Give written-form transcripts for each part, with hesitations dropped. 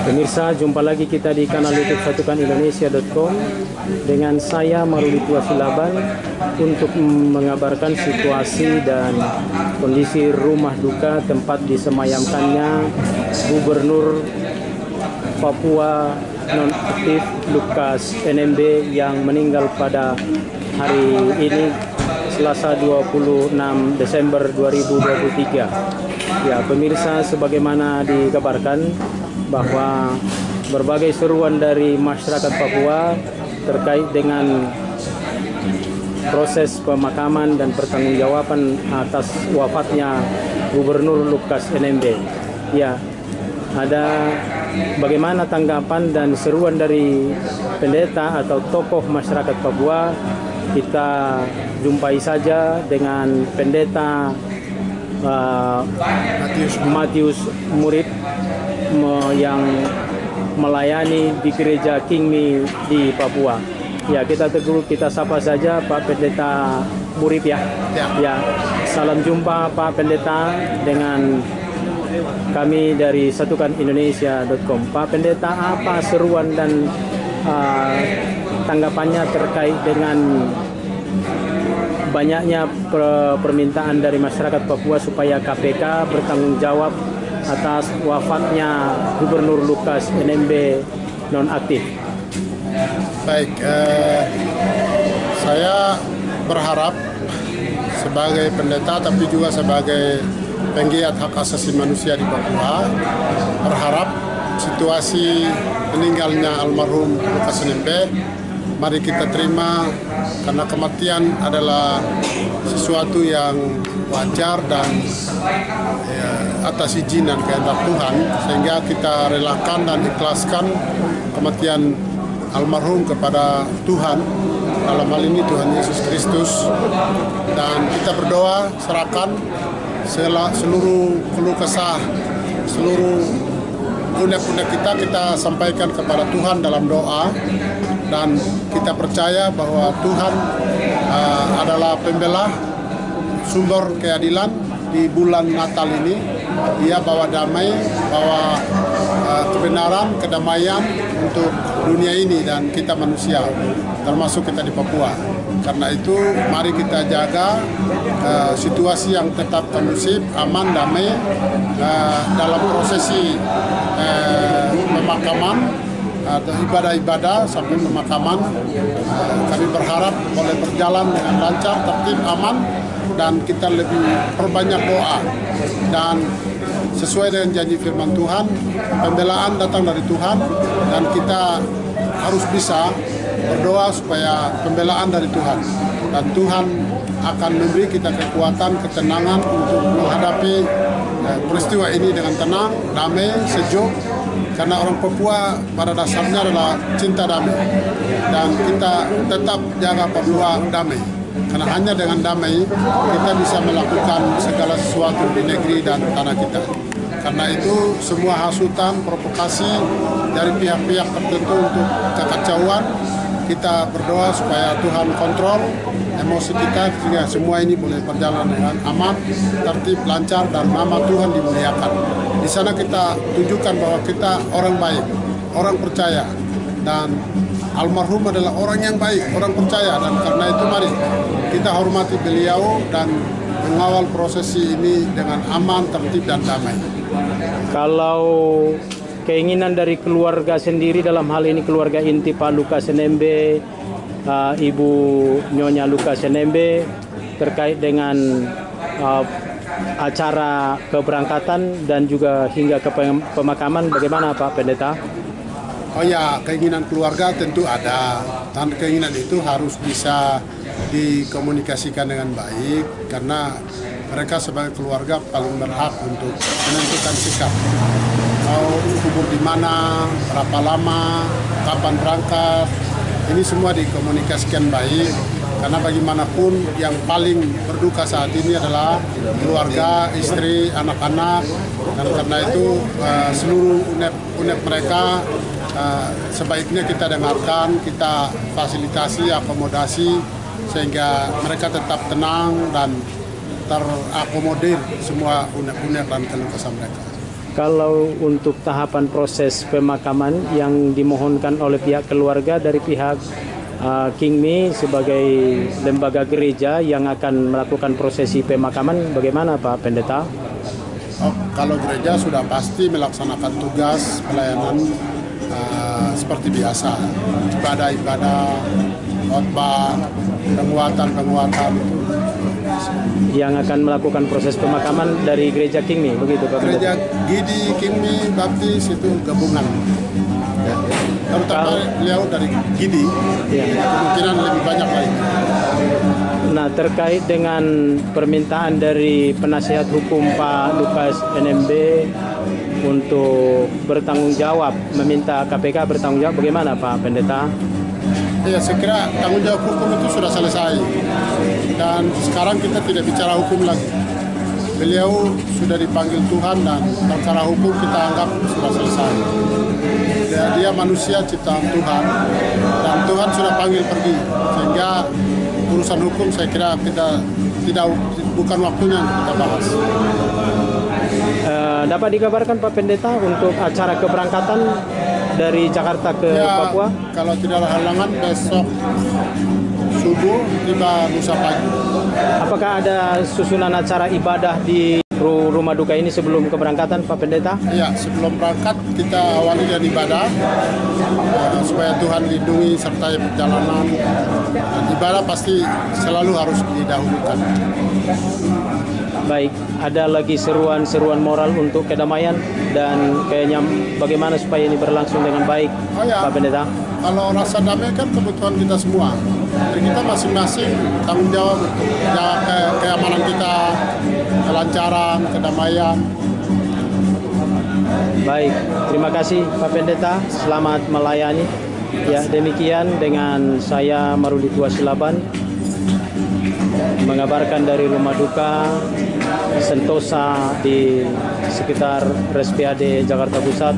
Pemirsa, jumpa lagi kita di kanal YouTube satukanindonesia.com dengan saya Marulitua Silaban untuk mengabarkan situasi dan kondisi rumah duka tempat disemayamkannya Gubernur Papua nonaktif Lukas NMB yang meninggal pada hari ini Selasa 26 Desember 2023. Ya, pemirsa, sebagaimana dikabarkan bahwa berbagai seruan dari masyarakat Papua terkait dengan proses pemakaman dan pertanggungjawaban atas wafatnya Gubernur Lukas NMB. Ya, ada bagaimana tanggapan dan seruan dari pendeta atau tokoh masyarakat Papua? Kita jumpai saja dengan pendeta Matius Murid yang melayani di gereja Kingmi di Papua. Ya, kita sapa saja Pak Pendeta Murid ya. Ya, salam jumpa Pak Pendeta dengan kami dari satukanindonesia.com. Pak Pendeta, apa seruan dan tanggapannya terkait dengan banyaknya permintaan dari masyarakat Papua supaya KPK bertanggung jawab atas wafatnya Gubernur Lukas NMB nonaktif? Baik, saya berharap sebagai pendeta tapi juga sebagai penggiat hak asasi manusia di Papua, berharap situasi meninggalnya almarhum Lukas NMB mari kita terima, karena kematian adalah sesuatu yang wajar dan atas izin dan kehendak Tuhan, sehingga kita relakan dan ikhlaskan kematian almarhum kepada Tuhan, dalam hal ini Tuhan Yesus Kristus, dan kita berdoa serahkan seluruh keluh kesah, seluruh unek-unek kita sampaikan kepada Tuhan dalam doa, dan kita percaya bahwa Tuhan adalah pembela, sumber keadilan di bulan Natal ini. Dia bawa damai, bawa kebenaran, kedamaian untuk dunia ini dan kita manusia, termasuk kita di Papua. Karena itu mari kita jaga situasi yang tetap kondusif, aman, damai dalam prosesi pemakaman atau ibadah-ibadah sampai pemakaman. Kami berharap boleh berjalan dengan lancar, tertib, aman, dan kita lebih perbanyak doa. Dan sesuai dengan janji firman Tuhan, pembelaan datang dari Tuhan, dan kita harus bisa berdoa supaya pembelaan dari Tuhan, dan Tuhan akan memberi kita kekuatan, ketenangan untuk menghadapi peristiwa ini dengan tenang, damai, sejuk, karena orang Papua pada dasarnya adalah cinta damai, dan kita tetap jaga Papua damai, karena hanya dengan damai kita bisa melakukan segala sesuatu di negeri dan tanah kita. Karena itu semua hasutan, provokasi dari pihak-pihak tertentu untuk kekacauan, kita berdoa supaya Tuhan kontrol emosi kita sehingga semua ini boleh berjalan dengan aman, tertib, lancar, dan nama Tuhan dimuliakan. Di sana kita tunjukkan bahwa kita orang baik, orang percaya, dan almarhum adalah orang yang baik, orang percaya, dan karena itu mari kita hormati beliau dan mengawal prosesi ini dengan aman, tertib, dan damai. Kalau keinginan dari keluarga sendiri, dalam hal ini keluarga inti Pak Lukas NMB, Ibu Nyonya Lukas NMB, terkait dengan acara keberangkatan dan juga hingga ke pemakaman, bagaimana Pak Pendeta? Oh ya, keinginan keluarga tentu ada, dan keinginan itu harus bisa dikomunikasikan dengan baik, karena mereka sebagai keluarga paling berhak untuk menentukan sikap. Mau kubur di mana, berapa lama, kapan berangkat, ini semua dikomunikasikan baik, karena bagaimanapun yang paling berduka saat ini adalah keluarga, istri, anak-anak, dan karena itu seluruh unek mereka sebaiknya kita dengarkan, kita fasilitasi, akomodasi, sehingga mereka tetap tenang dan terakomodir semua unek-unek dan keluh kesah mereka. Kalau untuk tahapan proses pemakaman yang dimohonkan oleh pihak keluarga dari pihak Kingmi sebagai lembaga gereja yang akan melakukan prosesi pemakaman, bagaimana Pak Pendeta? Kalau gereja sudah pasti melaksanakan tugas pelayanan seperti biasa, ibadah-ibadah, khotbah, penguatan itu. Yang akan melakukan proses pemakaman dari gereja Kingmi, begitu Pak Pendeta? Gereja Gidi, Kingmi, Baptis itu gabungan. Terutama beliau dari Gidi, kemungkinan lebih banyak lagi. Nah, terkait dengan permintaan dari penasihat hukum Pak Lukas NMB untuk bertanggung jawab, meminta KPK bertanggung jawab, bagaimana Pak Pendeta? Ya, saya kira tanggung jawab hukum itu sudah selesai dan sekarang kita tidak bicara hukum lagi. Beliau sudah dipanggil Tuhan dan secara hukum kita anggap sudah selesai. Dia manusia ciptaan Tuhan dan Tuhan sudah panggil pergi, sehingga urusan hukum saya kira bukan waktunya untuk kita bahas. Dapat dikabarkan Pak Pendeta untuk acara keberangkatan dari Jakarta ke Papua? Kalau tidak ada halangan besok subuh tiba lusa pagi. Apakah ada susunan acara ibadah di rumah duka ini sebelum keberangkatan Pak Pendeta? Iya, sebelum berangkat kita awali dengan ibadah supaya Tuhan lindungi sertai perjalanan. Dan ibadah pasti selalu harus didahulukan. Baik, ada lagi seruan-seruan moral untuk kedamaian dan kayaknya bagaimana supaya ini berlangsung dengan baik, Pak Pendeta? Kalau rasa damai kan kebutuhan kita semua. Jadi kita masing-masing tanggung jawab untuk keamanan kita, kelancaran, kedamaian. Baik, terima kasih Pak Pendeta, selamat melayani. Ya, demikian dengan saya Maruli Tua Silaban mengabarkan dari rumah duka Sentosa di sekitar RSPAD Jakarta Pusat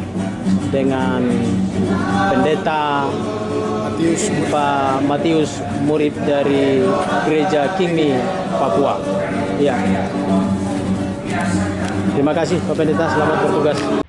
dengan Pendeta Pak Matius, murid dari Gereja Kingmi Papua. Ya. Terima kasih Pak Pendeta, selamat bertugas.